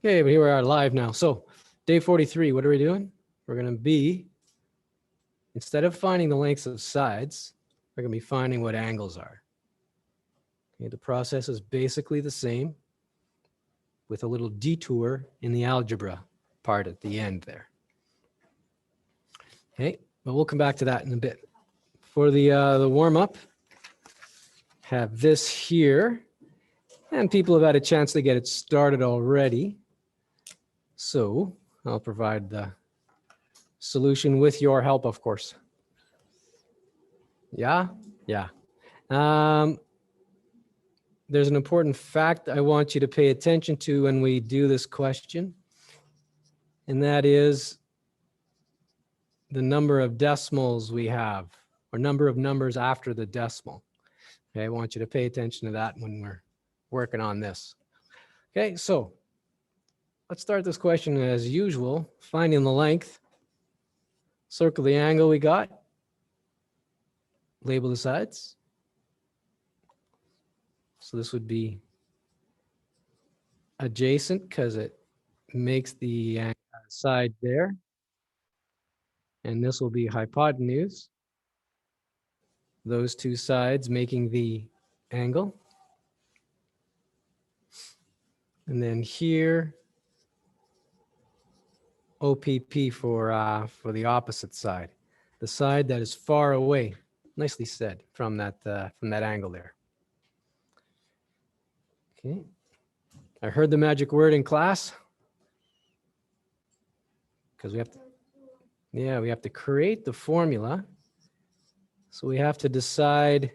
Okay, but here we are live now. So day 43, what are we doing? We're going to be, instead of finding the lengths of sides, we're going to be finding what angles are. Okay, the process is basically the same with a little detour in the algebra part at the end there. Okay, but we'll come back to that in a bit. For the warm-up, have this here, and people have had a chance to get it started already. So I'll provide the solution with your help, of course. Yeah. There's an important fact I want you to pay attention to when we do this question, and that is the number of decimals we have, or number of numbers after the decimal. Okay, I want you to pay attention to that when we're working on this. Okay, so let's start this question as usual, finding the length. Circle the angle we got. Label the sides. So this would be adjacent because it makes the side there. And this will be hypotenuse. Those two sides making the angle. And then here, OPP for the opposite side, the side that is far away. Nicely said from that angle there. Okay, I heard the magic word in class because we have to create the formula. So we have to decide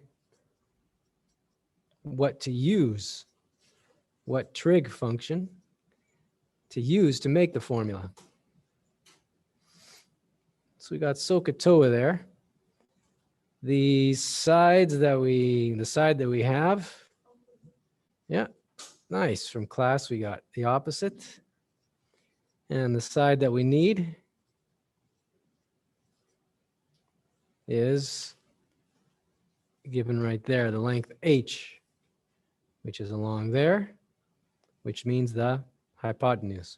what to use, what trig function to use to make the formula. So we got SOHCAHTOA there. The side that we have, yeah, nice. From class, we got the opposite. And the side that we need is given right there, the length h, which is along there, which means the hypotenuse.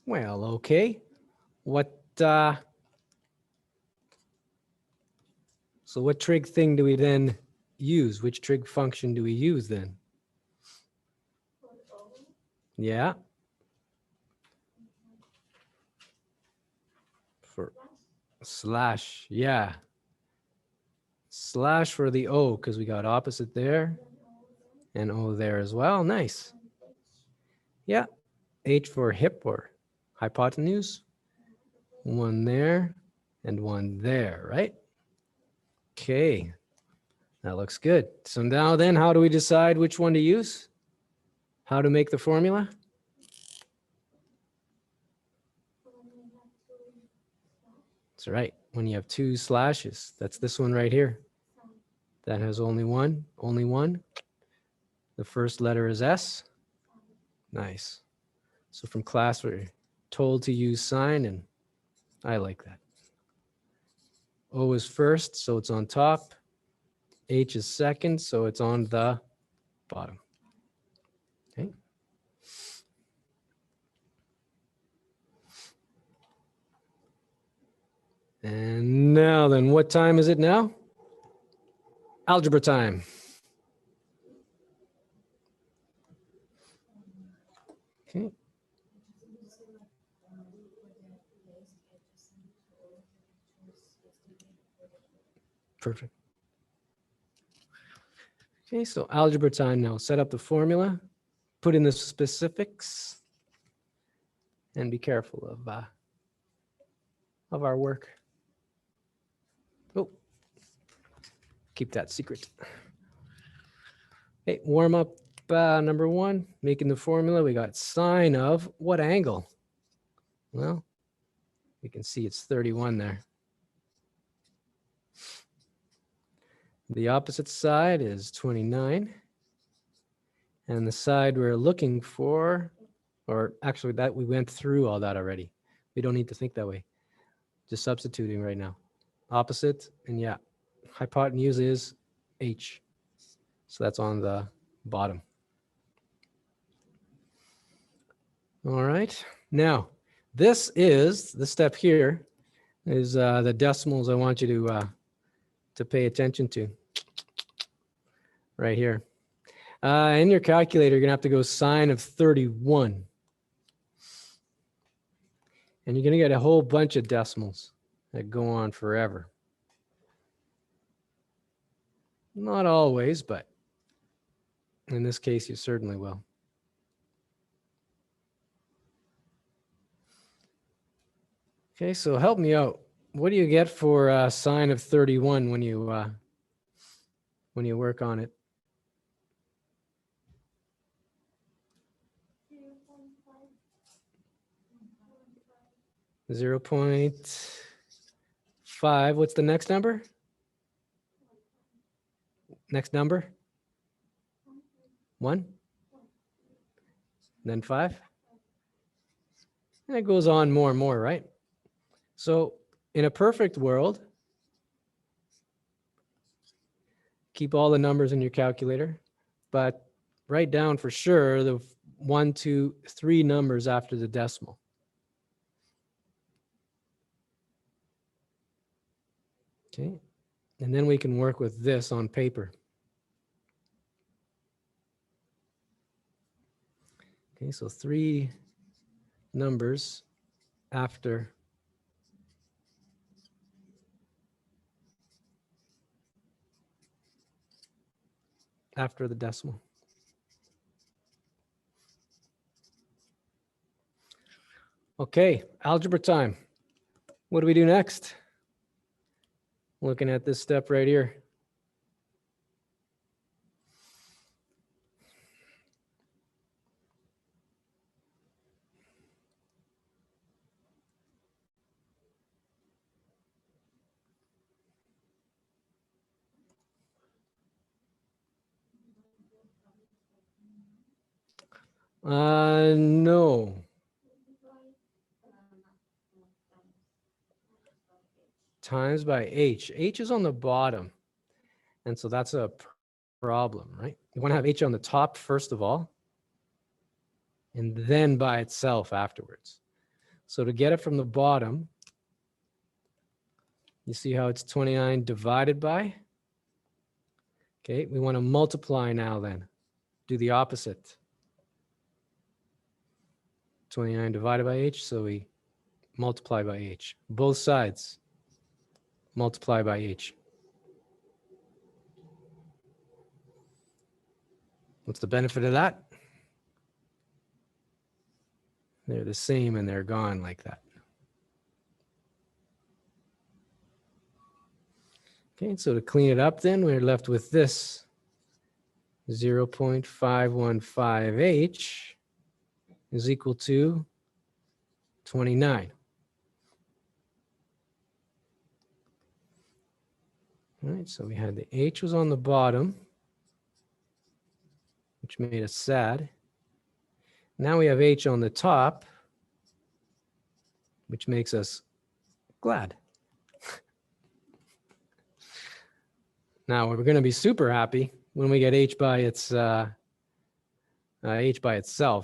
Well, okay. So what trig thing do we then use? Which trig function do we use then? Yeah. For slash, yeah. Slash for the O, because we got opposite there and O there as well. Nice. Yeah. H for hip or hypotenuse. One there and one there, right? Okay. That looks good. So now then, how do we decide which one to use? How to make the formula? That's right. When you have two slashes, that's this one right here. That has only one. The first letter is S. Nice. So from class, we're told to use sign, and I like that. O is first, so it's on top. H is second, so it's on the bottom. Okay. And now then, what time is it now? Algebra time. Okay. Perfect. Okay, so algebra time now. Set up the formula, put in the specifics, and be careful of our work. Oh, keep that secret. Okay, warm up number one, making the formula. We got sine of what angle? Well, we can see it's 31 there. The opposite side is 29. And the side we're looking for, or actually that we went through all that already. We don't need to think that way. Just substituting right now. Opposite, and yeah, hypotenuse is H. So that's on the bottom. All right. Now, this step here is the decimals I want you to pay attention to right here. In your calculator, you're going to have to go sine of 31. And you're going to get a whole bunch of decimals that go on forever. Not always, but in this case, you certainly will. Okay, so help me out. What do you get for sine of 31 when you work on it? 0.5. What's the next number? Next number? 1? Then 5? And it goes on more and more, right? So in a perfect world, keep all the numbers in your calculator, but write down for sure the 1, 2, 3 numbers after the decimal. Okay, and then we can work with this on paper. Okay, so 3 numbers after the decimal. Okay, algebra time. What do we do next? Looking at this step right here. No. Times by H. H is on the bottom. And so that's a problem, right? You want to have H on the top first of all, and then by itself afterwards. So to get it from the bottom, you see how it's 29 divided by? Okay, we want to multiply now then. Do the opposite. 29 divided by H, so we multiply by H. Both sides, multiply by H. What's the benefit of that? They're the same and they're gone like that. Okay, so to clean it up then, we're left with this 0.515H is equal to 29. All right, so we had the H was on the bottom, which made us sad. Now we have H on the top, which makes us glad. Now we're going to be super happy when we get H by itself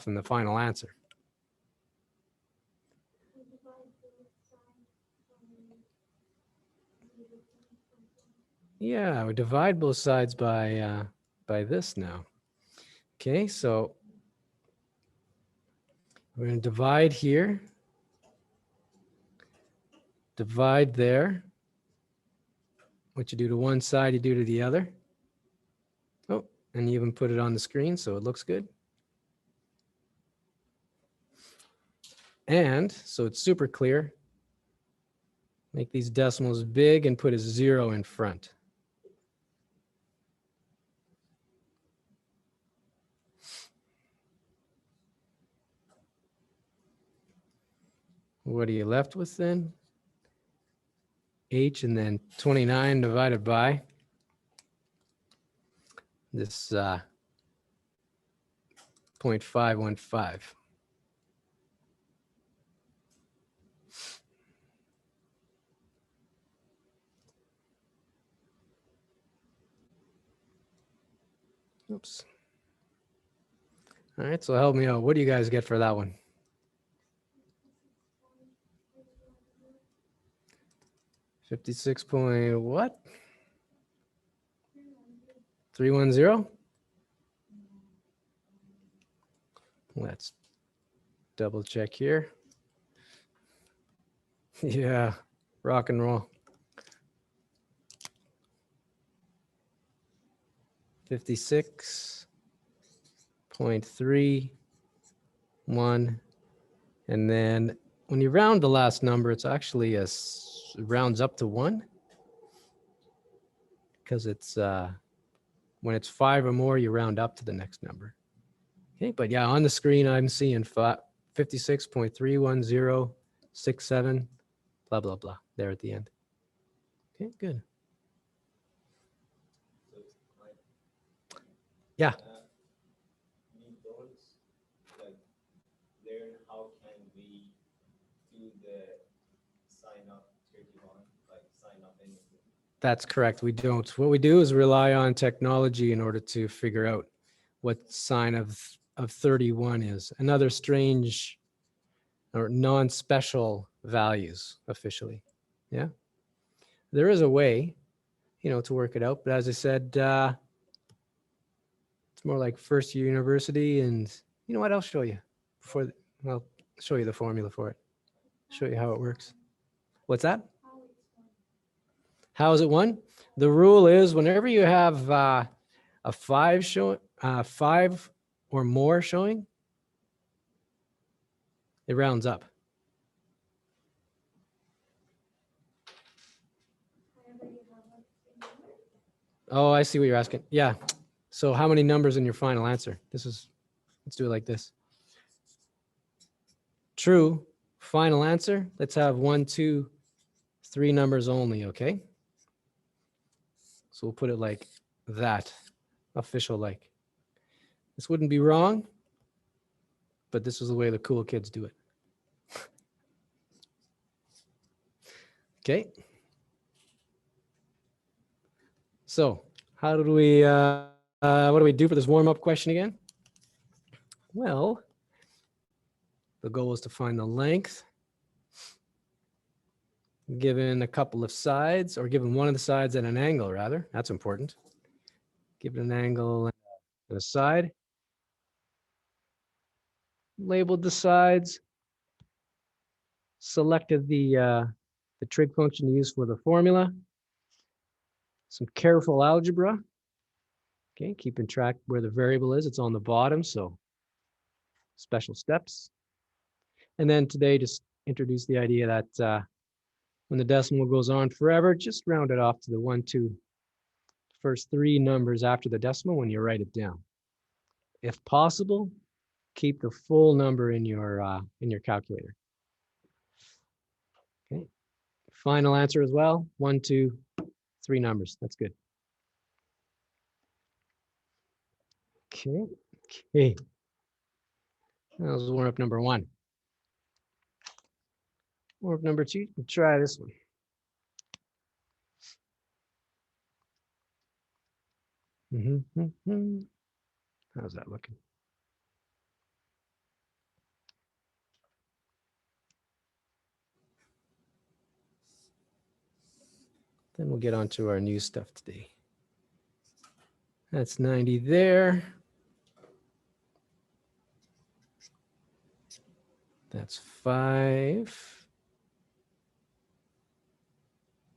in the final answer. Yeah, we divide both sides by this now. Okay, so we're going to divide here, divide there. What you do to one side, you do to the other. Oh, and you even put it on the screen so it looks good. And so it's super clear. Make these decimals big and put a 0 in front. What are you left with then? H and then 29 divided by this 0.515. Oops. All right, so help me out. What do you guys get for that one? 56 point what? 310? Let's double check here. Yeah, rock and roll. 56.31. And then when you round the last number, it's actually it rounds up to 1 because it's when it's 5 or more, you round up to the next number. Okay, but yeah, on the screen, I'm seeing 56.31067, blah, blah, blah, there at the end. Okay, good. Yeah. We don't like learn how can we do the sign up 31, like sign up anything. That's correct. We don't. What we do is rely on technology in order to figure out what sign of 31 is. Another strange or non-special values officially. Yeah. There is a way, to work it out. But as I said, it's more like first year university. And you know what? I'll show you before. I'll show you the formula for it. Show you how it works. What's that? How is it one? The rule is whenever you have a 5 showing, 5 or more showing, it rounds up. Oh, I see what you're asking. Yeah. So how many numbers in your final answer? Let's do it like this. True. Final answer. Let's have 1, 2, 3 numbers only. Okay. So we'll put it like that. Official like. This wouldn't be wrong, but this is the way the cool kids do it. Okay. So how did we, what do we do for this warm-up question again? Well, the goal is to find the length given a couple of sides, or given one of the sides at an angle, rather. That's important. Given an angle and a side. Labeled the sides. Selected the trig function used for the formula. Some careful algebra. Okay, keeping track where the variable is. It's on the bottom, so special steps. And then today, just introduce the idea that when the decimal goes on forever, just round it off to the 1, 2, first 3 numbers after the decimal when you write it down. If possible, keep the full number in your calculator. Okay. Final answer as well. 1, 2, 3 numbers. That's good. Okay. Okay. That was warm up number 1. Warm up number 2. We'll try this one. How's that looking? Then we'll get on to our new stuff today. That's 90 there. That's 5.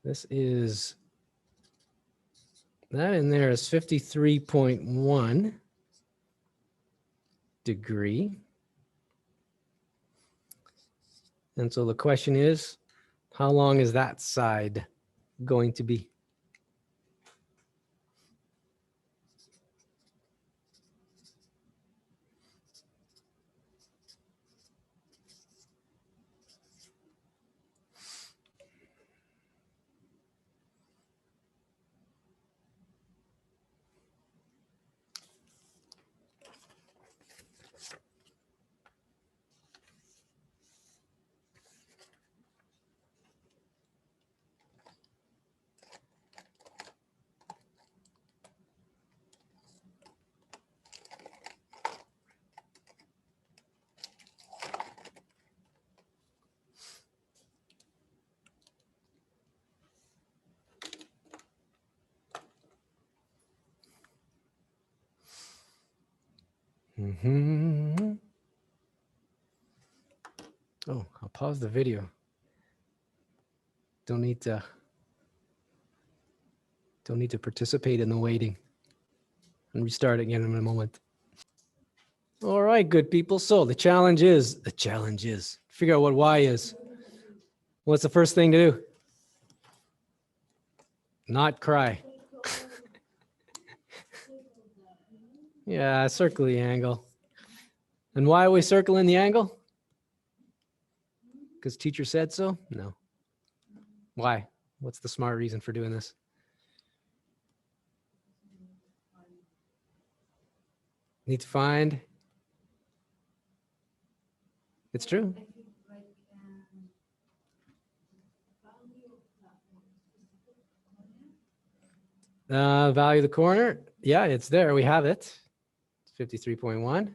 This is, that in there is 53.1 degree. And so the question is, how long is that side going to be? Mhm. Oh, I'll pause the video. Don't need to participate in the waiting. And restart again in a moment. All right, good people. So the challenge is figure out what y is. What's the first thing to do? Not cry. Yeah, circle the angle. And why are we circling the angle? Because teacher said so? No. Why? What's the smart reason for doing this? Need to find. It's true. Value of the corner. Yeah, it's there. We have it. 53.1.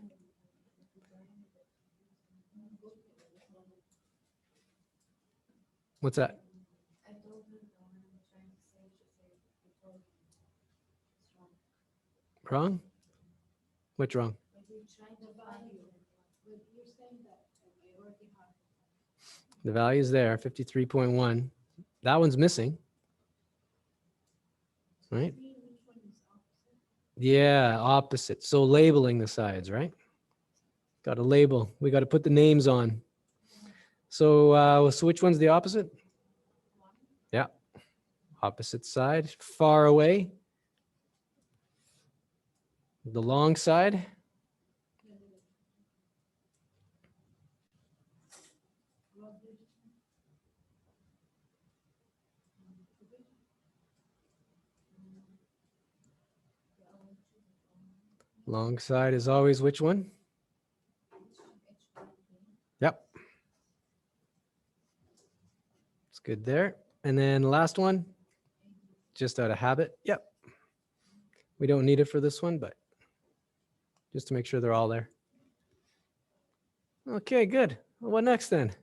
What's that? Wrong? What's wrong? The value is there, 53.1. That one's missing. Right? Yeah, opposite. So labeling the sides, right? Got to label. We got to put the names on. So, so which one's the opposite? Yeah. Opposite side. Far away. The long side. Long side is always which one? Yep. It's good there. And then the last one, just out of habit. Yep. We don't need it for this one, but just to make sure they're all there. Okay, good. Well, what next then?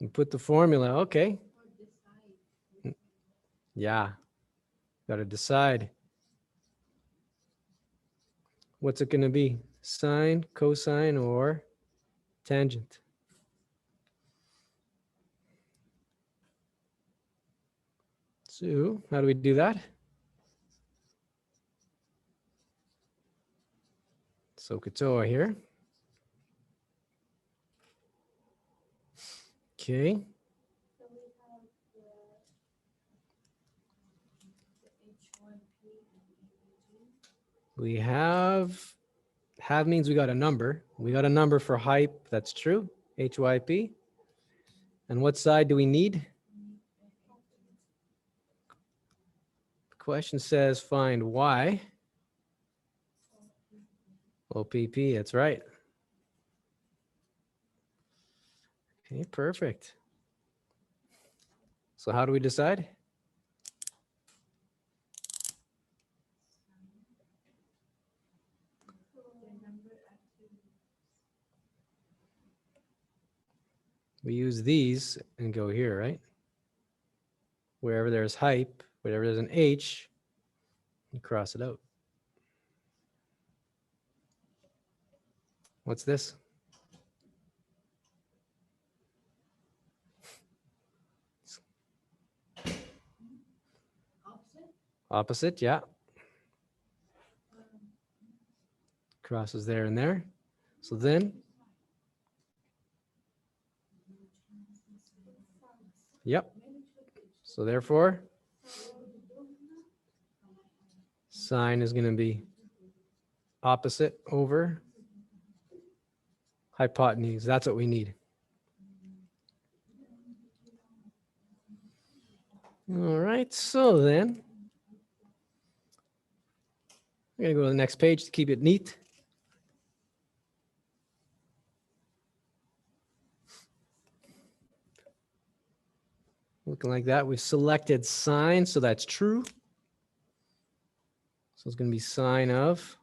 You put the formula. Okay. Yeah. Got to decide. What's it going to be? Sine, cosine, or tangent? So how do we do that? So Katoa here. Okay. We have means we got a number. We got a number for height. That's true. HYP. And what side do we need? The question says find Y. OPP, that's right. Okay, perfect. So how do we decide? We use these and go here, right? Wherever there's hype, wherever there's an H, you cross it out. What's this? Opposite, yeah. Crosses there and there. So then, yep. So therefore, sine is going to be opposite over hypotenuse. That's what we need. All right, so then, I'm going to go to the next page to keep it neat. Looking like that, we've selected sine, so that's true. So it's going to be sine of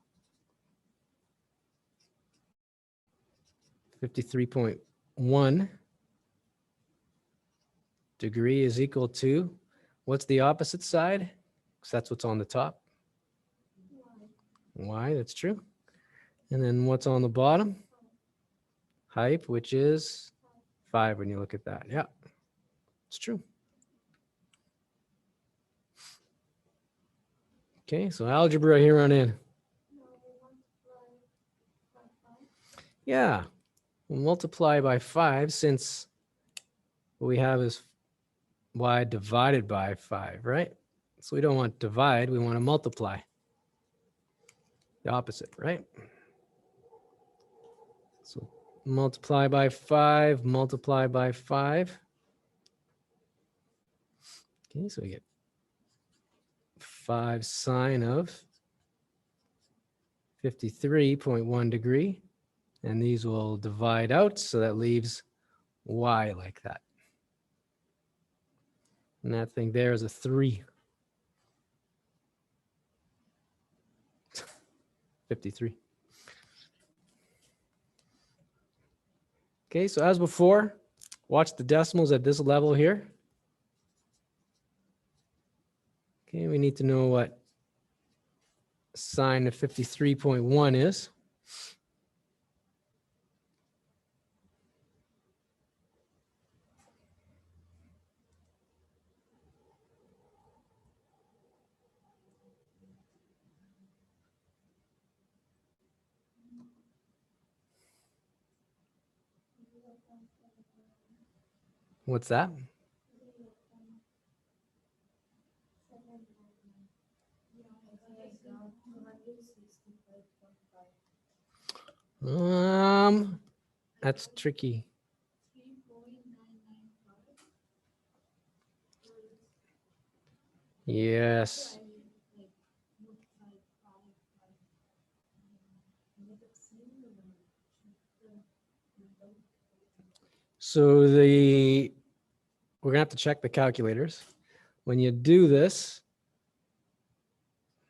53.1 degree is equal to, what's the opposite side? Because that's what's on the top. Y, that's true. And then what's on the bottom? Height, which is 5 when you look at that. Yeah, it's true. Okay, so algebra here on in. Yeah, we'll multiply by 5 since what we have is y divided by 5, right? So we don't want divide, we want to multiply. The opposite, right? So multiply by 5, multiply by 5. Okay, so we get 5 sine of 53.1 degree. And these will divide out, so that leaves y like that. And that thing there is a 3. 53. Okay, so as before, watch the decimals at this level here. Okay, we need to know what sine of 53.1 is. What's that? That's tricky. Yes. So we're gonna have to check the calculators. When you do this,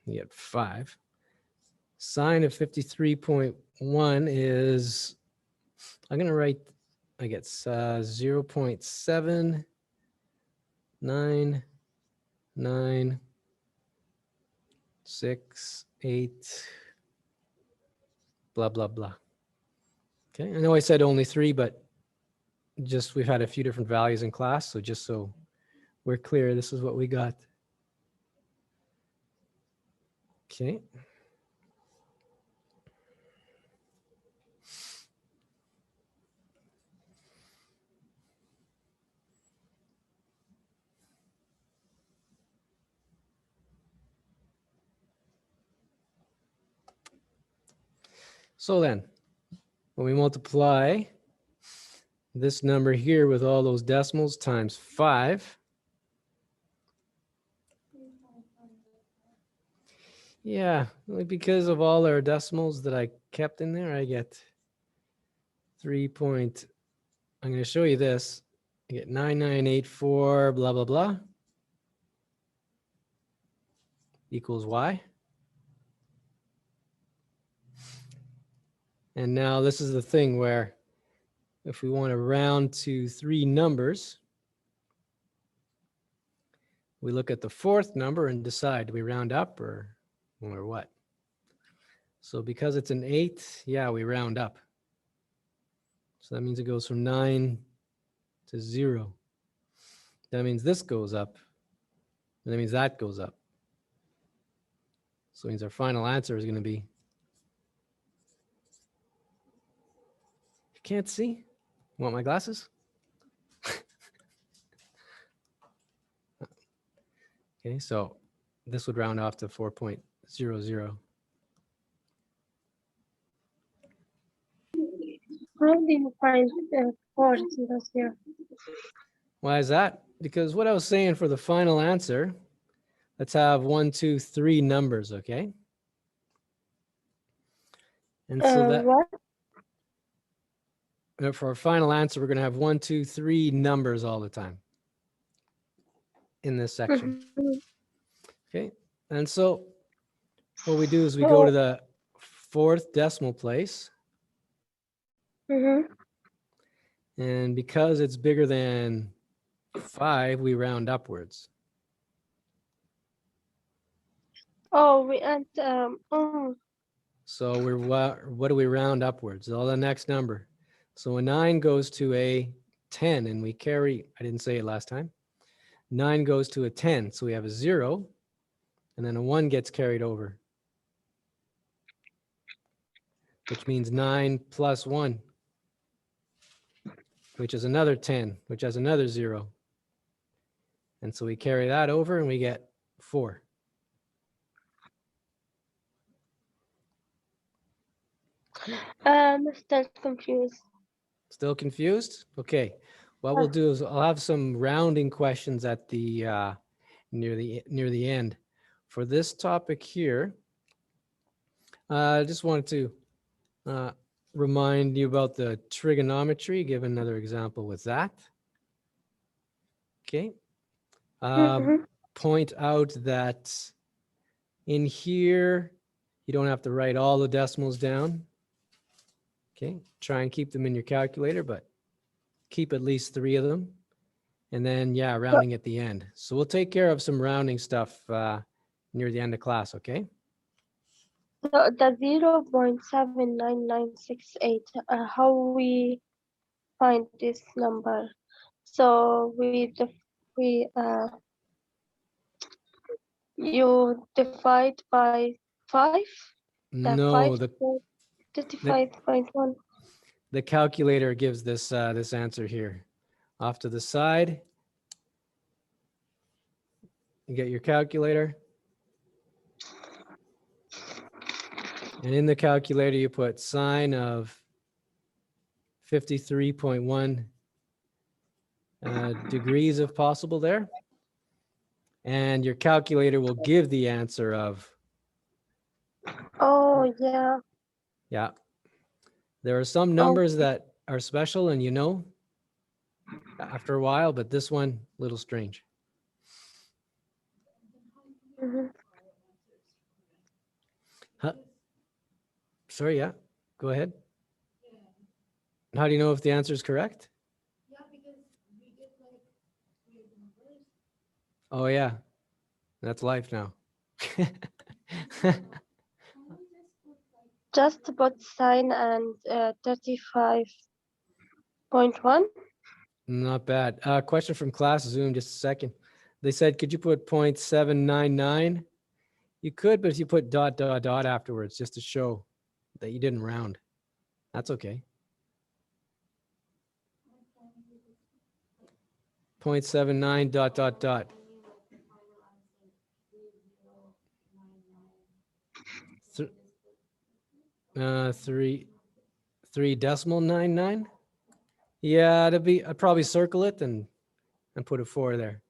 you get 5. Sine of 53.1 is, I'm gonna write, I get 0.7996 blah blah blah. Okay, I know I said only 3, but just we've had a few different values in class, so just so we're clear, this is what we got. Okay. So then, when we multiply this number here with all those decimals times 5, yeah, because of all our decimals that I kept in there, I get 3 point, I'm going to show you this. I get 9984 blah, blah, blah equals y. And now this is the thing where if we want to round to 3 numbers, we look at the 4th number and decide, do we round up or what? So because it's an 8, yeah, we round up. So that means it goes from 9 to 0. That means this goes up. And that means that goes up. So it means our final answer is going to be, you can't see? Want my glasses? Okay, so this would round off to 4.00. How do you find 400? Why is that? Because what I was saying for the final answer, let's have 1, 2, 3 numbers, okay? And so that What? for our final answer, we're going to have 1, 2, 3 numbers all the time in this section. Okay, and so what we do is we go to the 4th decimal place. And because it's bigger than 5, we round upwards. Oh, we add So what do we round upwards? Well, the next number. So a 9 goes to a 10 and we carry, I didn't say it last time. 9 goes to a 10. So we have a 0 and then a 1 gets carried over, which means 9 plus 1, which is another 10, which has another 0. And so we carry that over and we get 4. Still confused. Still confused? Okay. What we'll do is I'll have some rounding questions at the near the end. For this topic here, I just wanted to remind you about the trigonometry, give another example with that. Okay. Mhm. Point out that in here, you don't have to write all the decimals down. Okay. Try and keep them in your calculator, but keep at least 3 of them. And then, yeah, rounding at the end. So we'll take care of some rounding stuff near the end of class, okay? So the 0.79968, how we find this number? So you divide by 5, the No, the 35.1. calculator gives this this answer here. Off to the side, you get your calculator. And in the calculator, you put sine of 53.1 degrees if possible there. And your calculator will give the answer of, Oh, yeah. yeah. There are some Oh, numbers that are special and you know after a while, but this one, a little strange. mhm. Huh? Sorry, yeah, go ahead. How do you know if the answer is correct? Oh, yeah, that's life now. Just put sine and 35.1. Not bad. Question from class Zoom, just a second. They said, could you put 0.799? You could, but if you put ... afterwards, just to show that you didn't round, that's okay. 0.79 ... Th- 3.99. Yeah, I'd probably circle it and put a 4 there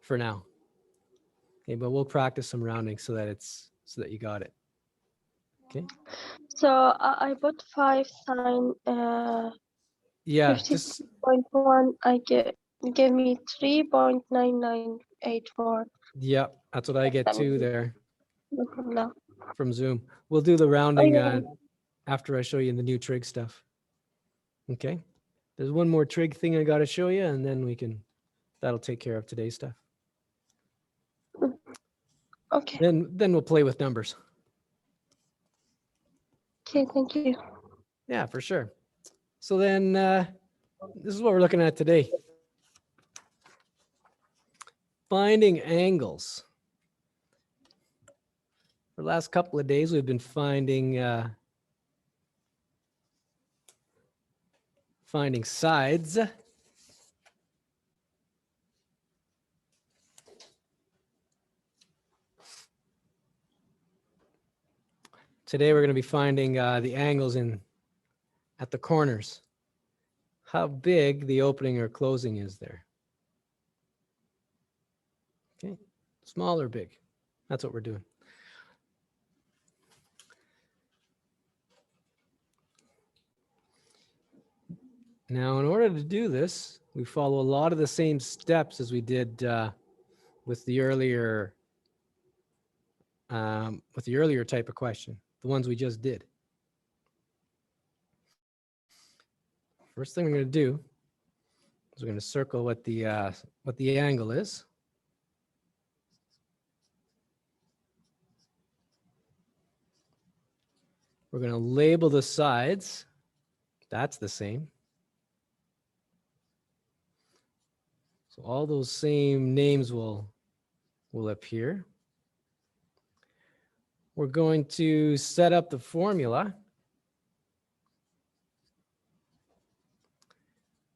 for now. Okay, but we'll practice some rounding so that you got it. Okay. So I put 5 sine Yeah, just 50.1. Give me 3.9984. yeah, that's what I get too there No. from Zoom. We'll do the Oh, rounding yeah. after I show you the new trig stuff. Okay. There's one more trig thing I got to show you, and then that'll take care of today's stuff. Okay. Then we'll play with numbers. Okay, thank you. Yeah, for sure. So then this is what we're looking at today. Finding angles. For the last couple of days, we've been finding sides. Today, we're going to be finding the angles at the corners. How big the opening or closing is there. Okay, small or big. That's what we're doing. Now, in order to do this, we follow a lot of the same steps as we did with the earlier type of question, the ones we just did. First thing we're going to do is we're going to circle what the angle is. We're going to label the sides. That's the same. So all those same names will appear. We're going to set up the formula.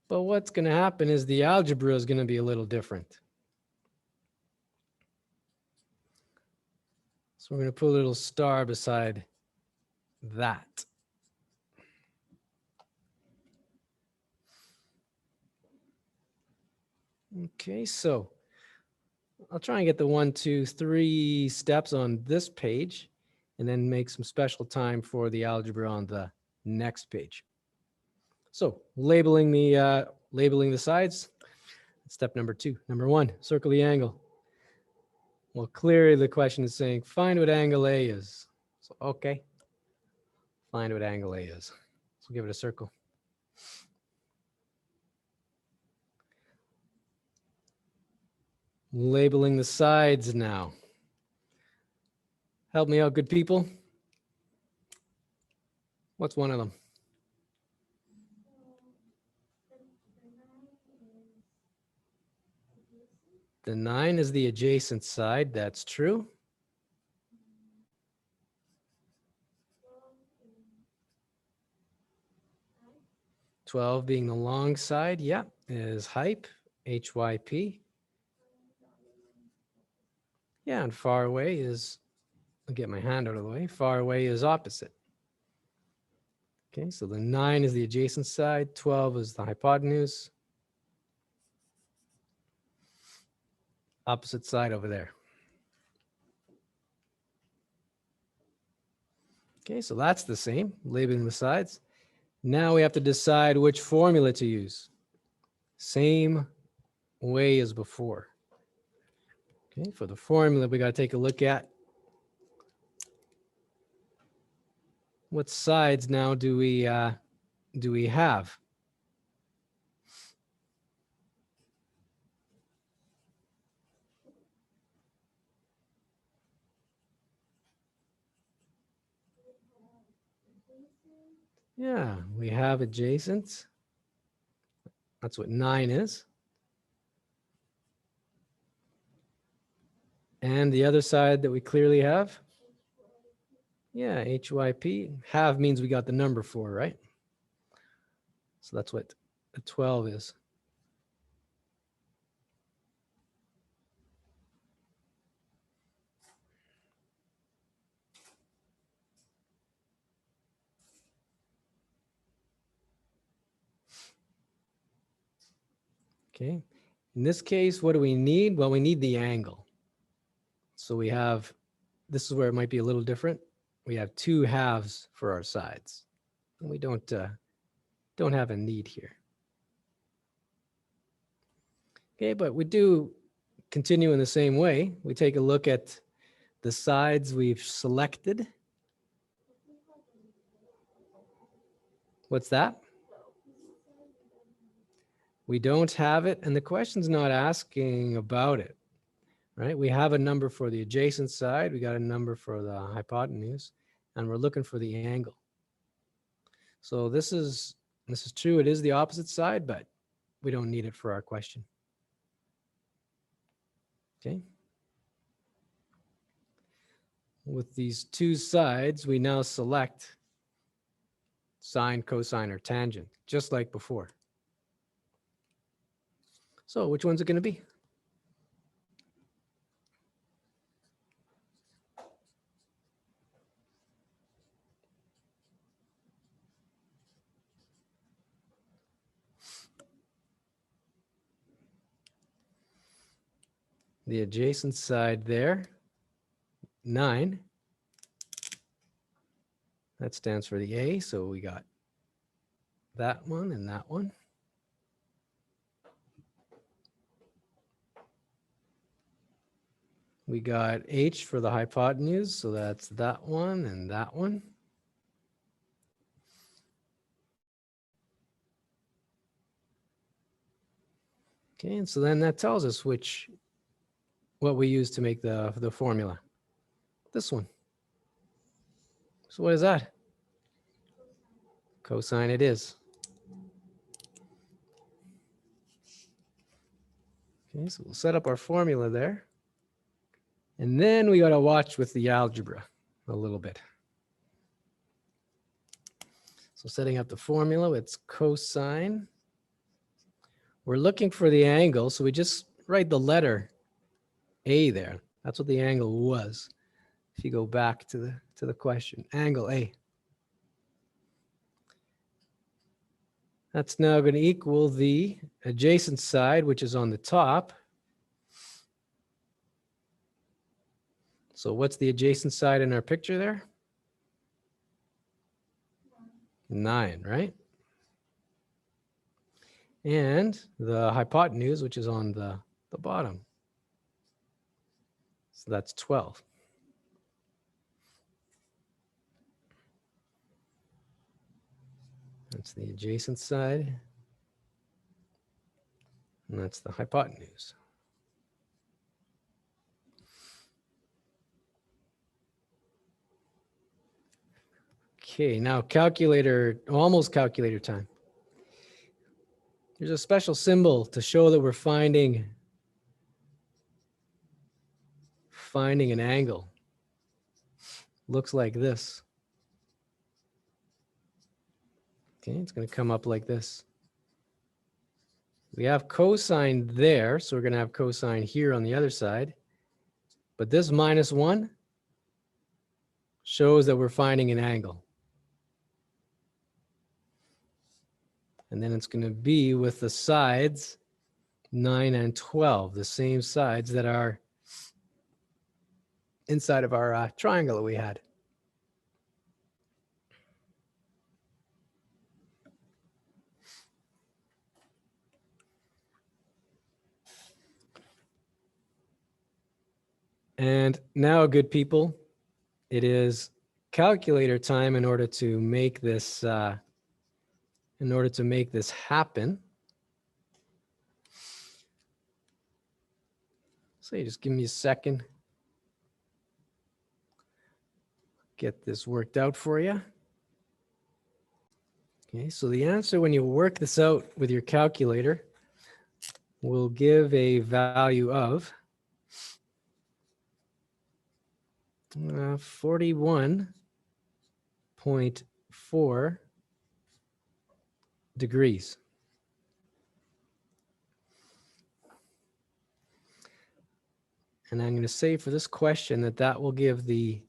But what's going to happen is the algebra is going to be a little different. So we're going to put a little star beside that. Okay, so I'll try and get the 1, 2, 3 steps on this page and then make some special time for the algebra on the next page. So labeling the sides, step number 2. Number 1, circle the angle. Well, clearly the question is saying find what angle A is. So, okay, find what angle A is. So give it a circle. Labeling the sides now. Help me out, good people. What's one of them? The 9 is the adjacent side. That's true. $12 being the long side, yeah, is hype, HYP. Yeah, and far away is, I'll get my hand out of the way, far away is opposite. Okay, so the 9 is the adjacent side, 12 is the hypotenuse. Opposite side over there. Okay, so that's the same, labeling the sides. Now we have to decide which formula to use. Same way as before. Okay, for the formula, we got to take a look at what sides now do we have? Yeah, we have adjacent. That's what 9 is. And the other side that we clearly have? Yeah, HYP. Have means we got the number 4, right? So that's what a 12 is. Okay. In this case, what do we need? Well, we need the angle. So we have, this is where it might be a little different. We have 2 halves for our sides. And we don't have a need here. Okay, but we do continue in the same way. We take a look at the sides we've selected. What's that? We don't have it, and the question's not asking about it, right? We have a number for the adjacent side, we got a number for the hypotenuse, and we're looking for the angle. So this is true, it is the opposite side, but we don't need it for our question. Okay. With these 2 sides, we now select sine, cosine, or tangent, just like before. So which one's it going to be? The adjacent side there, 9. That stands for the A, so we got that one and that one. We got H for the hypotenuse, so that's that one and that one. Okay, and so then that tells us what we use to make the formula. This one. So what is that? Cosine it is. Okay, so we'll set up our formula there. And then we got to watch with the algebra a little bit. So setting up the formula, it's cosine. We're looking for the angle, so we just write the letter A there. That's what the angle was. If you go back to the question, angle A. That's now going to equal the adjacent side, which is on the top. So what's the adjacent side in our picture there? 9, right? And the hypotenuse, which is on the bottom. So that's 12. That's the adjacent side. And that's the hypotenuse. Okay, now calculator, almost calculator time. There's a special symbol to show that we're finding an angle. Looks like this. Okay, it's going to come up like this. We have cosine there, so we're going to have cosine here on the other side. But this -1 shows that we're finding an angle. And then it's going to be with the sides 9 and 12, the same sides that are inside of our triangle that we had. And now, good people, it is calculator time in order to make this happen. So you just give me a second. Get this worked out for you. Okay, so the answer when you work this out with your calculator will give a value of 41.4 degrees. And I'm going to say for this question that will give the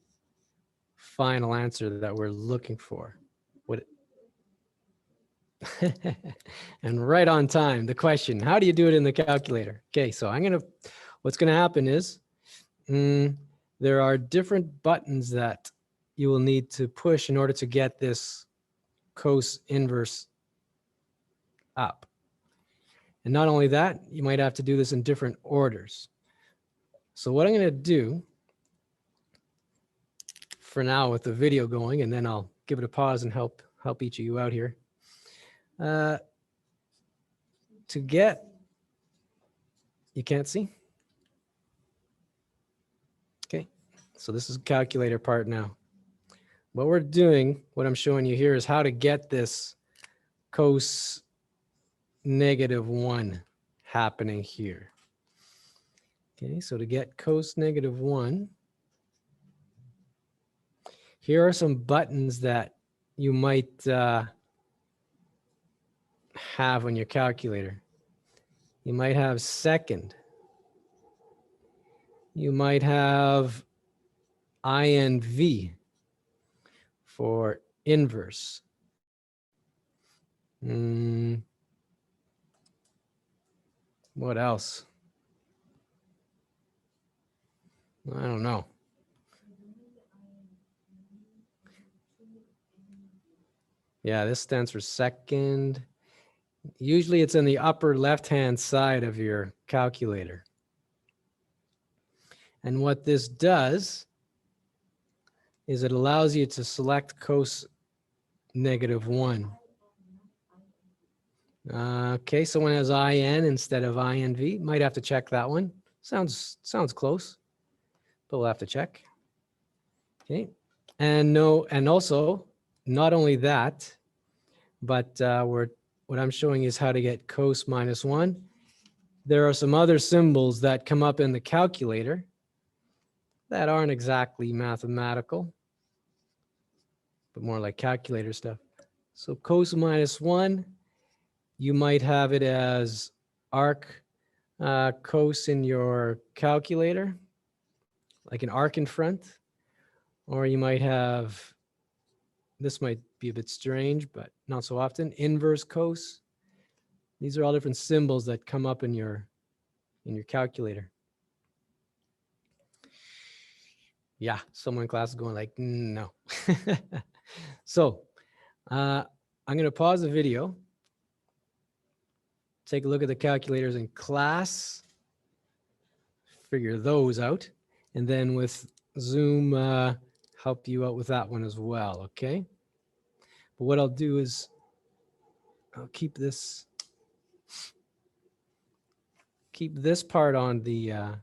final answer that we're looking for. And right on time, the question, how do you do it in the calculator? Okay, so what's going to happen is there are different buttons that you will need to push in order to get this cos inverse up. And not only that, you might have to do this in different orders. So what I'm going to do for now with the video going, and then I'll give it a pause and help each of you out here. You can't see? Okay, so this is calculator part now. What I'm showing you here is how to get this cos -1 happening here. Okay, so to get cos -1, here are some buttons that you might have on your calculator. You might have second. You might have INV for inverse. What else? I don't know. Yeah, this stands for second. Usually it's in the upper left-hand side of your calculator. And what this does is it allows you to select cos -1. Okay, someone has IN instead of INV. Might have to check that one. Sounds close, but we'll have to check. Okay, and also, not only that, but what I'm showing is how to get cos minus 1. There are some other symbols that come up in the calculator that aren't exactly mathematical, but more like calculator stuff. So cos minus 1, you might have it as arc cos in your calculator, like an arc in front, or you might have, this might be a bit strange, but not so often, inverse cos. These are all different symbols that come up in your calculator. Yeah, someone in class is going like, no. So I'm going to pause the video, take a look at the calculators in class, figure those out, and then with Zoom, help you out with that one as well, okay? But what I'll do is I'll keep this part on the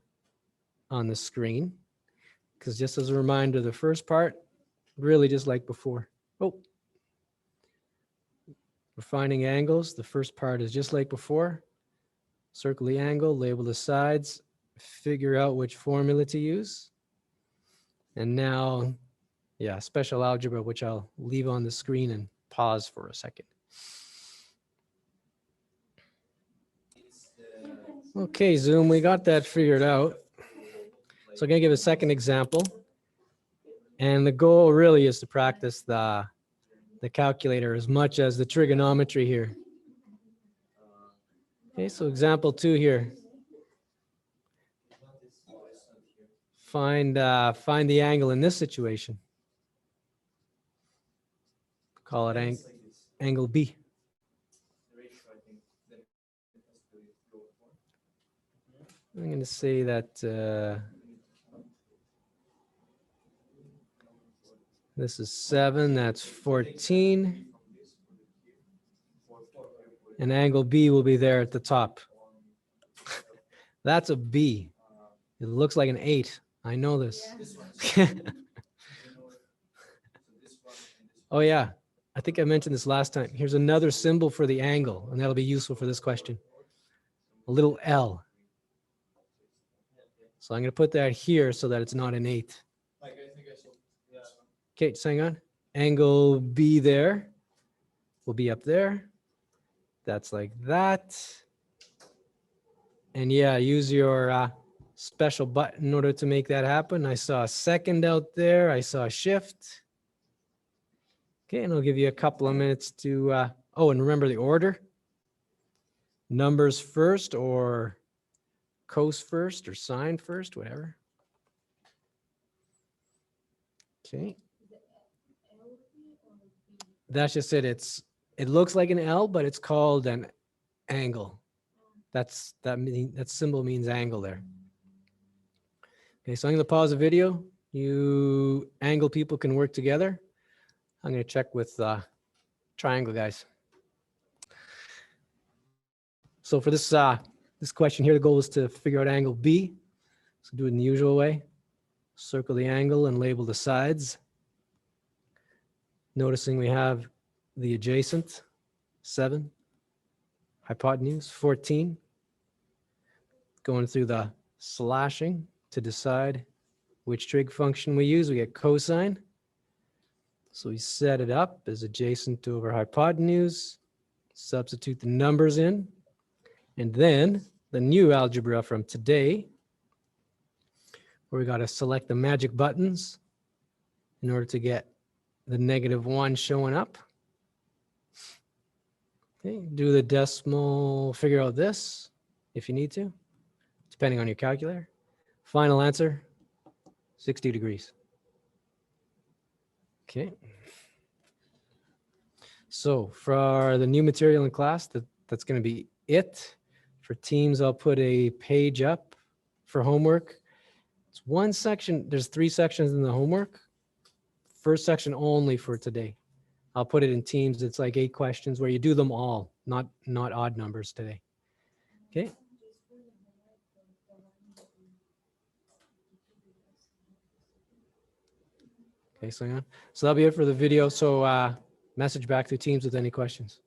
screen, because just as a reminder, the first part, really just like before. Oh, we're finding angles. The first part is just like before. Circle the angle, label the sides, figure out which formula to use. And now, yeah, special algebra, which I'll leave on the screen and pause for a second. Okay, Zoom, we got that figured out. So I'm going to give a second example. And the goal really is to practice the calculator as much as the trigonometry here. Okay, so example 2 here. Find the angle in this situation. Call it angle B. I'm going to say that this is 7, that's 14. And angle B will be there at the top. That's a B. It looks like an 8. I know this. Oh yeah, I think I mentioned this last time. Here's another symbol for the angle, and that'll be useful for this question. A little L. So I'm going to put that here so that it's not an 8. Okay, just hang on. Angle B there will be up there. That's like that. And yeah, use your special button in order to make that happen. I saw a second out there. I saw a shift. Okay, and I'll give you a couple of minutes to, oh, and remember the order. Numbers first, or cos first, or sine first, whatever. Okay. That's just it. It looks like an L, but it's called an angle. That symbol means angle there. Okay, so I'm going to pause the video. You angle people can work together. I'm going to check with triangle guys. So for this question here, the goal is to figure out angle B. So do it in the usual way. Circle the angle and label the sides. Noticing we have the adjacent, 7. Hypotenuse, 14. Going through the slashing to decide which trig function we use. We get cosine. So we set it up as adjacent over hypotenuse. Substitute the numbers in. And then the new algebra from today, where we got to select the magic buttons in order to get the -1 showing up. Okay, do the decimal, figure out this if you need to, depending on your calculator. Final answer, 60 degrees. Okay. So for the new material in class, that's going to be it. For teams, I'll put a page up for homework. It's one section. There's 3 sections in the homework. First section only for today. I'll put it in teams. It's like 8 questions where you do them all, not odd numbers today. Okay. Okay, so that'll be it for the video. So message back through Teams with any questions.